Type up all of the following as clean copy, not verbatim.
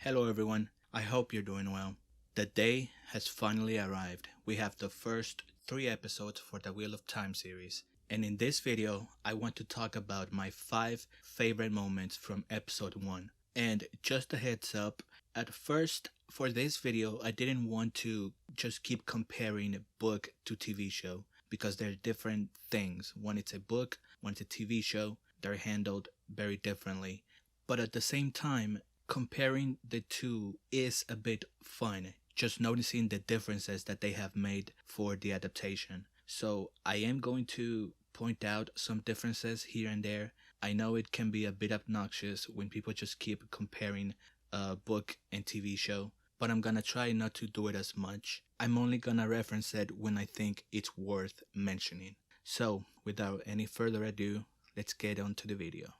Hello everyone, I hope you're doing well. The day has finally arrived. We have the first 3 episodes for the Wheel of Time series. And in this video, I want to talk about my 5 favorite moments from episode 1. And just a heads up, at first for this video, I didn't want to just keep comparing book to TV show because they're different things. One it's a book, one it's a TV show. They're handled very differently. But at the same time, comparing the two is a bit fun, just noticing the differences that they have made for the adaptation. So I am going to point out some differences here and there. I know it can be a bit obnoxious when people just keep comparing a book and TV show, but I'm gonna try not to do it as much. I'm only gonna reference it when I think it's worth mentioning. So without any further ado, let's get on to the video.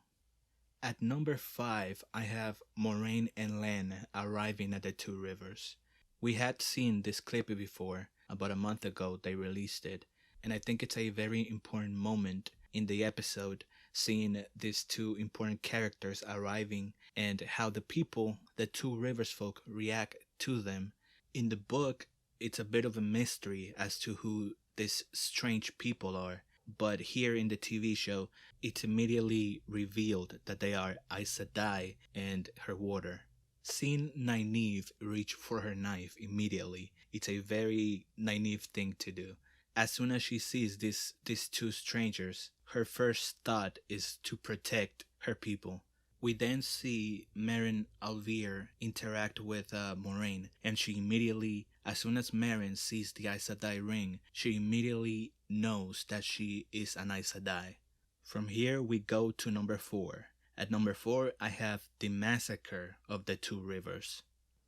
At number 5, I have Moiraine and Lan arriving at the Two Rivers. We had seen this clip before. About a month ago they released it, and I think it's a very important moment in the episode, seeing these two important characters arriving and how the people, the Two Rivers folk, react to them. In the book, it's a bit of a mystery as to who these strange people are. But here in the TV show, it's immediately revealed that they are Aes Sedai and her water. Seeing Nynaeve reach for her knife immediately, it's a very Nynaeve thing to do. As soon as she sees these two strangers, her first thought is to protect her people. We then see Meryn Alvear interact with Moiraine, and she immediately, as soon as Meryn sees the Aes Sedai ring, she immediately knows that she is an Aes Sedai. From here we go to number 4. At number 4 I have the massacre of the Two Rivers.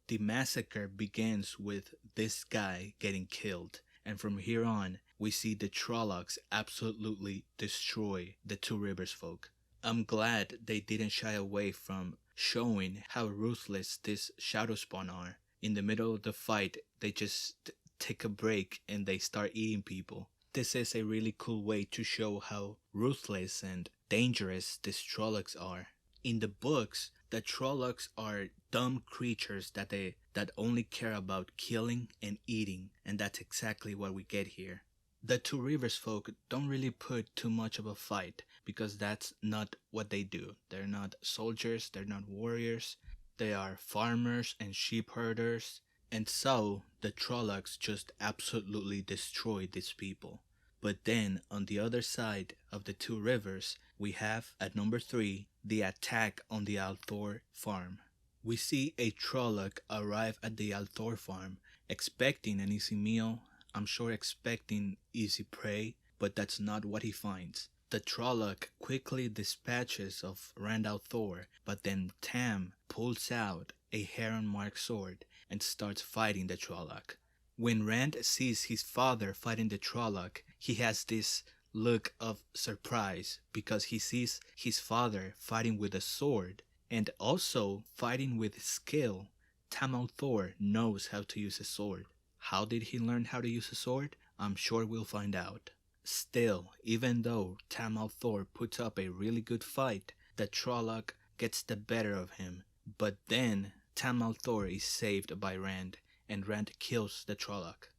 The massacre begins with this guy getting killed, and from here on we see the Trollocs absolutely destroy the Two Rivers folk. I'm glad they didn't shy away from showing how ruthless these Shadowspawn are. In the middle of the fight, they just take a break and they start eating people. This is a really cool way to show how ruthless and dangerous these Trollocs are. In the books, the Trollocs are dumb creatures that only care about killing and eating, and that's exactly what we get here. The Two Rivers folk don't really put too much of a fight because that's not what they do. They're not soldiers, they're not warriors, they are farmers and sheep herders, and so the Trollocs just absolutely destroy these people. But then on the other side of the Two Rivers, we have at number 3 the attack on the Althor farm. We see a Trolloc arrive at the Althor farm expecting an easy meal. I'm sure expecting easy prey, but that's not what he finds. The Trolloc quickly dispatches of Rand al'Thor, but then Tam pulls out a heron-marked sword and starts fighting the Trolloc. When Rand sees his father fighting the Trolloc, he has this look of surprise because he sees his father fighting with a sword and also fighting with skill. Tam al'Thor knows how to use a sword. How did he learn how to use a sword? I'm sure we'll find out. Still, even though Tam al'Thor puts up a really good fight, the Trolloc gets the better of him. But then Tam al'Thor is saved by Rand, and Rand kills the Trolloc.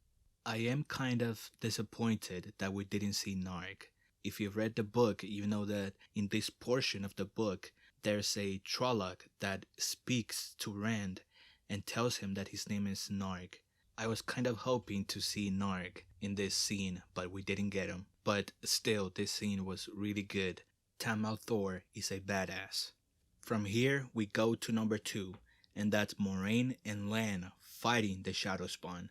I am kind of disappointed that we didn't see Narg. If you've read the book, you know that in this portion of the book, there's a Trolloc that speaks to Rand and tells him that his name is Narg. I was kind of hoping to see Narg in this scene, but we didn't get him. But still, this scene was really good. Tam al'Thor is a badass. From here, we go to number 2, and that's Moiraine and Lan fighting the Shadowspawn.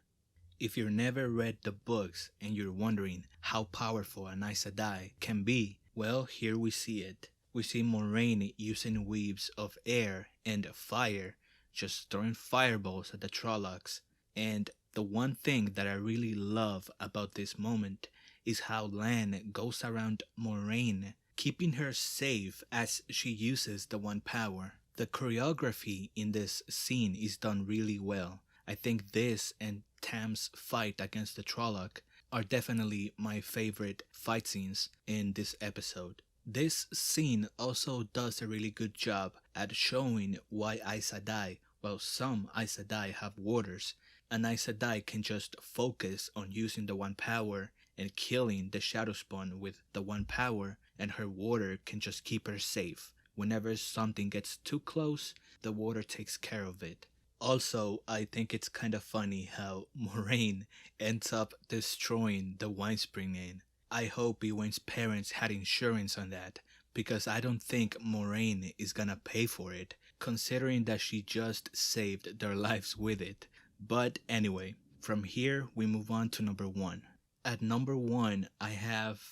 If you've never read the books and you're wondering how powerful an Aes Sedai can be, well, here we see it. We see Moiraine using weaves of air and fire, just throwing fireballs at the Trollocs. And the one thing that I really love about this moment is how Lan goes around Moiraine, keeping her safe as she uses the One Power. The choreography in this scene is done really well. I think this and Tam's fight against the Trolloc are definitely my favorite fight scenes in this episode. This scene also does a really good job at showing why Aes Sedai Well, some Aes Sedai have warders. An Aes Sedai can just focus on using the one power and killing the shadow spawn with the one power, and her warder can just keep her safe. Whenever something gets too close, the warder takes care of it. Also, I think it's kind of funny how Moraine ends up destroying the wine spring inn. I hope Egwene's parents had insurance on that, because I don't think Moraine is gonna pay for it, considering that she just saved their lives with it. But anyway, from here we move on to number 1. At number 1, I have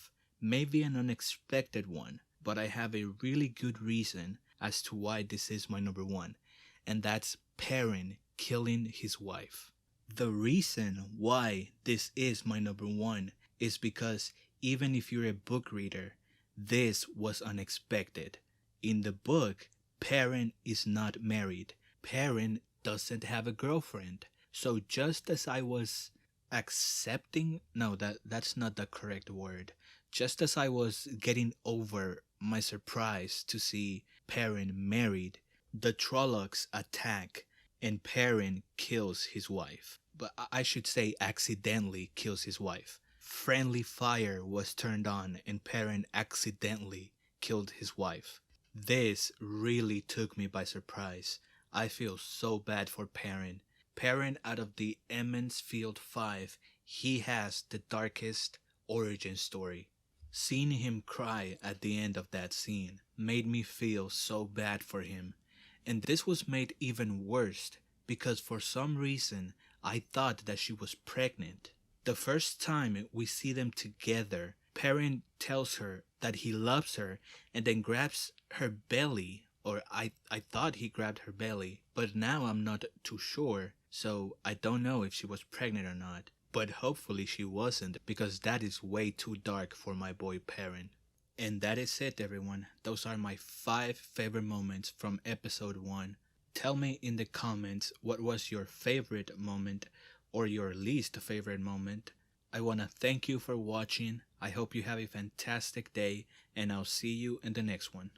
maybe an unexpected one, but I have a really good reason as to why this is my number 1, and that's Perrin killing his wife. The reason why this is my number 1 is because even if you're a book reader, this was unexpected. In the book, Perrin is not married. Perrin doesn't have a girlfriend. So just as I was accepting, no, that's not the correct word. Just as I was getting over my surprise to see Perrin married, the Trollocs attack and Perrin kills his wife. But I should say accidentally kills his wife. Friendly fire was turned on and Perrin accidentally killed his wife. This really took me by surprise. I feel so bad for Perrin. Perrin, out of the Emond's Field 5, he has the darkest origin story. Seeing him cry at the end of that scene made me feel so bad for him. And this was made even worse because for some reason I thought that she was pregnant. The first time we see them together, Perrin tells her that he loves her and then grabs her belly, or I thought he grabbed her belly, but now I'm not too sure, so I don't know if she was pregnant or not. But hopefully she wasn't, because that is way too dark for my boy Perrin. And that is it, everyone. Those are my 5 favorite moments from episode 1. Tell me in the comments what was your favorite moment or your least favorite moment. I want to thank you for watching. I hope you have a fantastic day, and I'll see you in the next one.